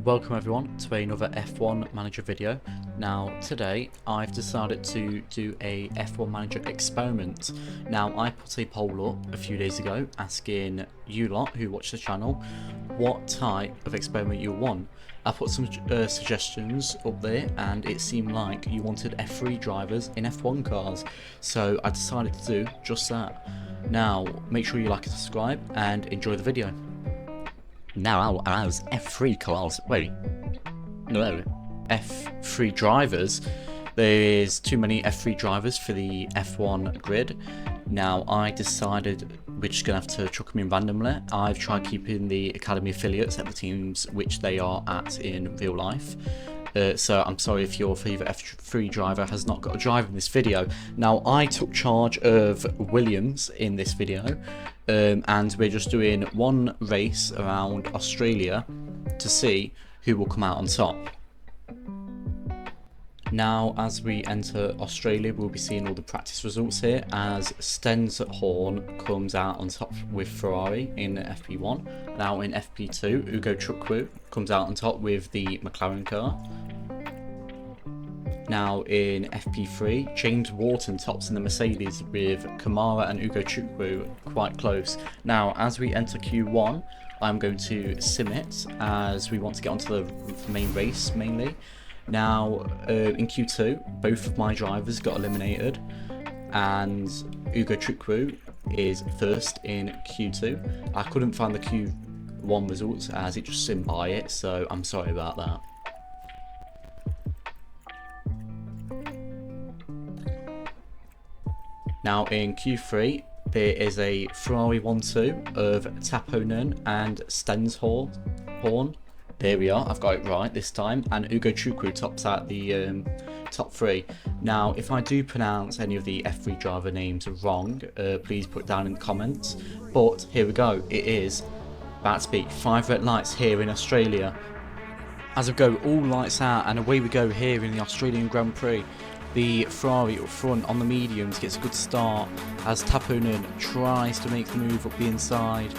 welcome everyone to another F1 Manager video. Now today I've decided to do a F1 Manager experiment. Now I put a poll up a few days ago asking you lot who watch the channel what type of experiment you want. I put some suggestions up there and it seemed like you wanted F3 drivers in F1 cars, so I decided to do just that. Now make sure you like and subscribe and enjoy the video. Now I'll arouse F3 cars. Wait. No. F3 drivers. There is too many F3 drivers for the F1 grid. Now I decided we're just going to have to chuck them in randomly. I've tried keeping the Academy affiliates at the teams which they are at in real life. So I'm sorry if your favourite F3 driver has not got a driver in this video. Now I took charge of Williams in this video. And we're just doing one race around Australia to see who will come out on top. Now as we enter Australia, we'll be seeing all the practice results here as Sten's Horn comes out on top with Ferrari in FP1. Now in FP2, Ugo Chukwu comes out on top with the McLaren car. Now in FP3, James Wharton tops in the Mercedes with Kamara and Ugo Chukwu quite close. Now as we enter Q1, I'm going to sim it as we want to get onto the main race mainly. Now in Q2, both of my drivers got eliminated and Ugo Chukwu is first in Q2. I couldn't find the Q1 results as it just simmed by it, so I'm sorry about that. Now in Q3, there is a Ferrari 1-2 of Taponen and Sten's Horn. There we are, I've got it right this time. And Ugo Chukwu tops out the top three. Now, if I do pronounce any of the F3 driver names wrong, please put it down in the comments. But here we go, it is about to be 5 red lights here in Australia. As we go, all lights out, and away we go here in the Australian Grand Prix. The Ferrari up front on the mediums gets a good start as Taponen tries to make the move up the inside.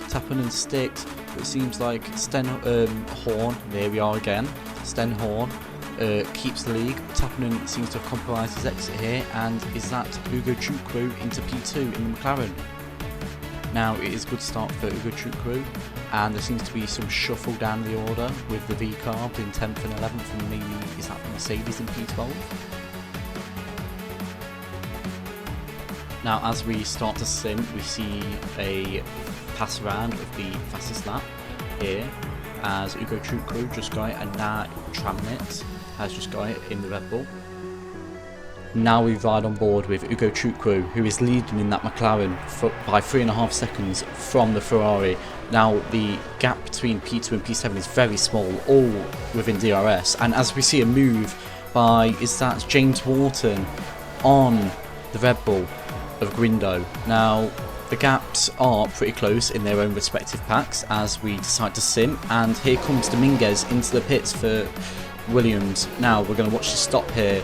Taponen sticks, but it seems like Sten Horn, there we are again, Sten Horn keeps the lead. Taponen seems to have compromised his exit here, and is that Ugo Chukwu into P2 in the McLaren. Now it is a good start for Ugo Chukwu, and there seems to be some shuffle down the order with the V car in 10th and 11th, and maybe is that Mercedes in P12. Now as we start to sim, we see a pass around of the fastest lap here as Ugo Chukwu just got it, and now Tramnit has just got it in the Red Bull. Now we ride on board with Ugo Chukwu, who is leading in that McLaren by 3.5 seconds from the Ferrari. Now the gap between P2 and P7 is very small, all within DRS, and as we see a move by, is that James Wharton on the Red Bull of Grindo. Now the gaps are pretty close in their own respective packs as we decide to sim, and here comes Dominguez into the pits for Williams. Now we're going to watch the stop here.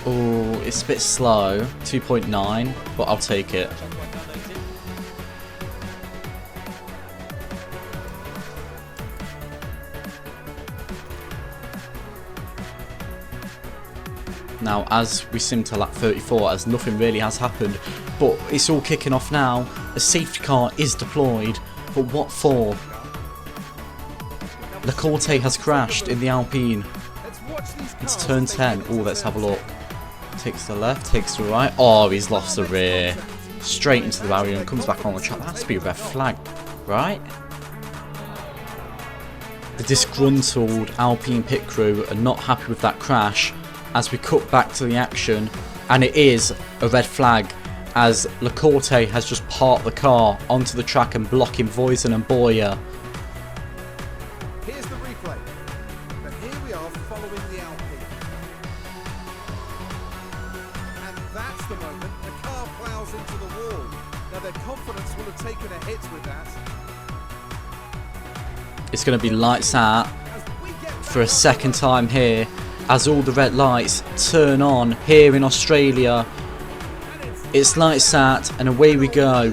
Oh, it's a bit slow, 2.9, but I'll take it. Now as we sim to lap 34, as nothing really has happened, but it's all kicking off now. A safety car is deployed, but what for? Lecorte has crashed in the Alpine. It's turn 10. Oh, let's have a look. Takes to the left, takes to the right. Oh, he's lost the rear. Straight into the barrier and comes back on the track. That has to be a red flag, right? The disgruntled Alpine pit crew are not happy with that crash as we cut back to the action, and it is a red flag as Lecorte has just parked the car onto the track and blocking Voisin and Boyer. Here's the replay, but here we are following the Alpine, and that's the moment the car plows into the wall. Now their confidence will have taken a hit with that. It's going to be lights out for a second time here as all the red lights turn on here in Australia. It's lights out and away we go.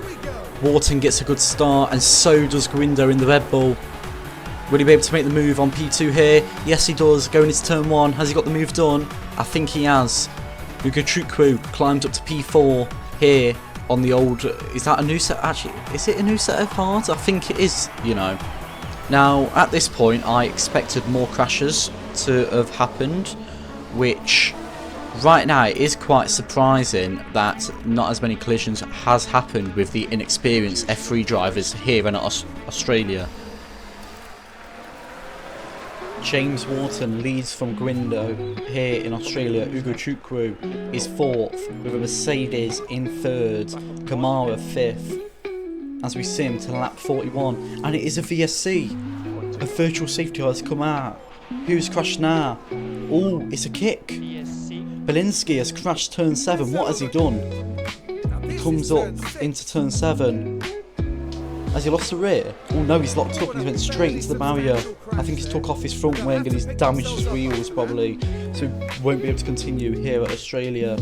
Wharton gets a good start, and so does Gurindo in the Red Bull. Will he be able to make the move on P2 here? Yes, he does. Going into turn 1. Has he got the move done? I think he has. Ugo Chukwu climbed up to P4 here on the old... Is that a new set? Actually, is it a new set of hards? I think it is, you know. Now, at this point, I expected more crashes to have happened, which right now it is quite surprising that not as many collisions has happened with the inexperienced F3 drivers here in Australia. James Wharton leads from Gurindo here in Australia. Ugo Chukwu is 4th with a Mercedes in 3rd, Kamara 5th. As we see him to lap 41, and it is a VSC. A virtual safety car has come out. Who's crashed now? Oh, it's a kick. Belinsky has crashed turn 7. What has he done? Comes up into turn 7. Has he lost the rear? Oh no, he's locked up and he went straight into the barrier. I think he's took off his front wing and he's damaged his wheels probably, so he won't be able to continue here at Australia.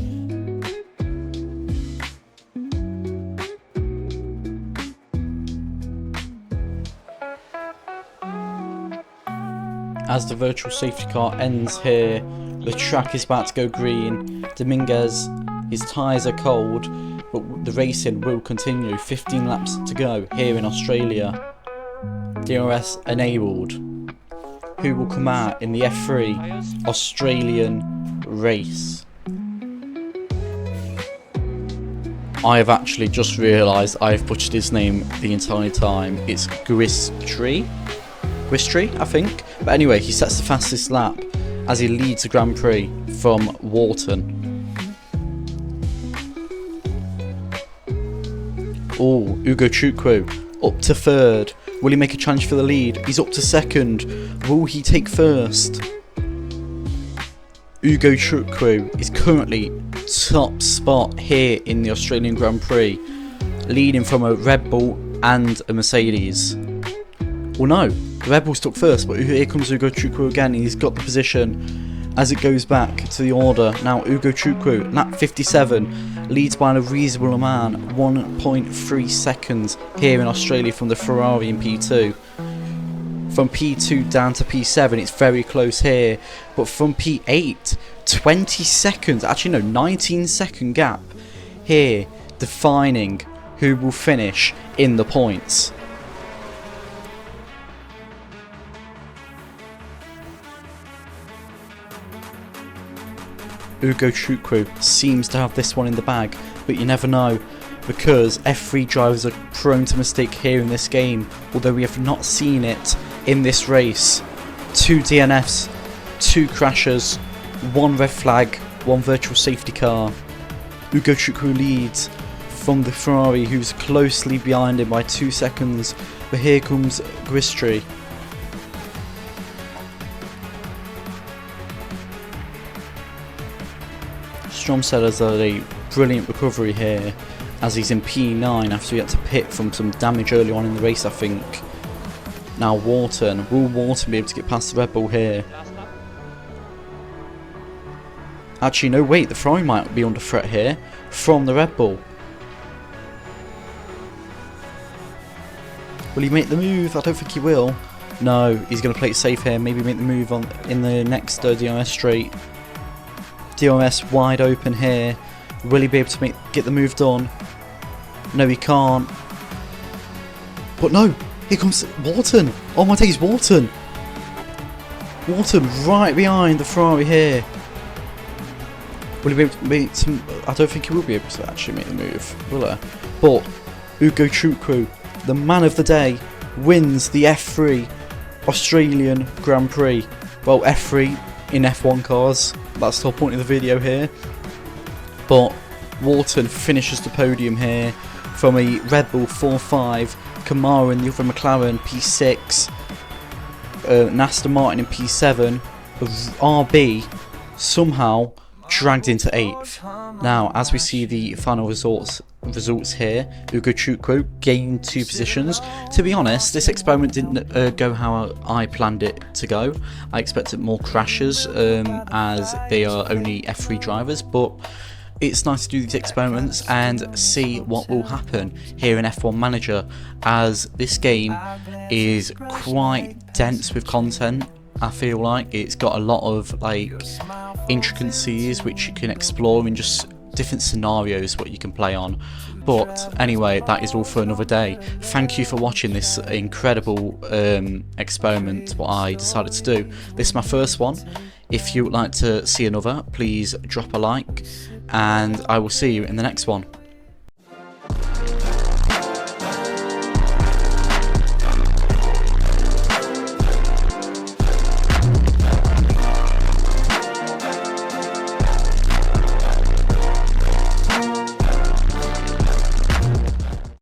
As the virtual safety car ends here, the track is about to go green. Dominguez, his tyres are cold, but the racing will continue. 15 laps to go here in Australia. DRS enabled. Who will come out in the F3 Australian race? I have actually just realised I have butchered his name the entire time. It's Gwistri, I think. But anyway, he sets the fastest lap as he leads the Grand Prix from Wharton. Oh, Ugo Chukwu up to 3rd. Will he make a challenge for the lead? He's up to 2nd. Will he take 1st? Ugo Chukwu is currently top spot here in the Australian Grand Prix, leading from a Red Bull and a Mercedes. Well, no, the Red Bull's took 1st, but here comes Ugo Chukwu again. He's got the position as it goes back to the order. Now Ugo Chukwu, lap 57, leads by a reasonable amount, 1.3 seconds here in Australia from the Ferrari in P2. From P2 down to P7, it's very close here, but from P8, 20 seconds, actually no, 19-second gap here, defining who will finish in the points. Ugo Chukwu seems to have this one in the bag, but you never know, because F3 drivers are prone to mistake here in this game, although we have not seen it in this race. 2 DNFs, 2 crashes, 1 red flag, 1 virtual safety car. Ugo Chukwu leads from the Ferrari, who's closely behind him by 2 seconds, but here comes Gwistri. Stromstead has a brilliant recovery here as he's in P9 after he had to pit from some damage early on in the race, I think. Now Wharton, will Wharton be able to get past the Red Bull here? Actually no, wait, the Ferrari might be under threat here from the Red Bull. Will he make the move? I don't think he will. No, he's going to play it safe here, maybe make the move on in the next DRS straight. DRS wide open here. Will he be able to get the move done? No, he can't. But no, here comes Wharton. Oh my days, Wharton. Wharton right behind the Ferrari here. Will he be able to make some... I don't think he will be able to actually make the move, will he? But Ugo Chukwu, the man of the day, wins the F3 Australian Grand Prix. Well, F3 in F1 cars. That's the whole point of the video here. But Wharton finishes the podium here from a Red Bull 4.5, Kamara in the other McLaren P6, Aston Martin in P7, RB somehow dragged into 8th. Now, as we see the final results here, Ugo Chukwu gained 2 positions. To be honest, this experiment didn't go how I planned it to go. I expected more crashes as they are only F3 drivers, but it's nice to do these experiments and see what will happen here in F1 Manager, as this game is quite dense with content. I feel like it's got a lot of like intricacies which you can explore in just different scenarios what you can play on. But anyway, that is all for another day. Thank you for watching this incredible experiment what I decided to do. This is my first one. If you would like to see another, please drop a like, and I will see you in the next one.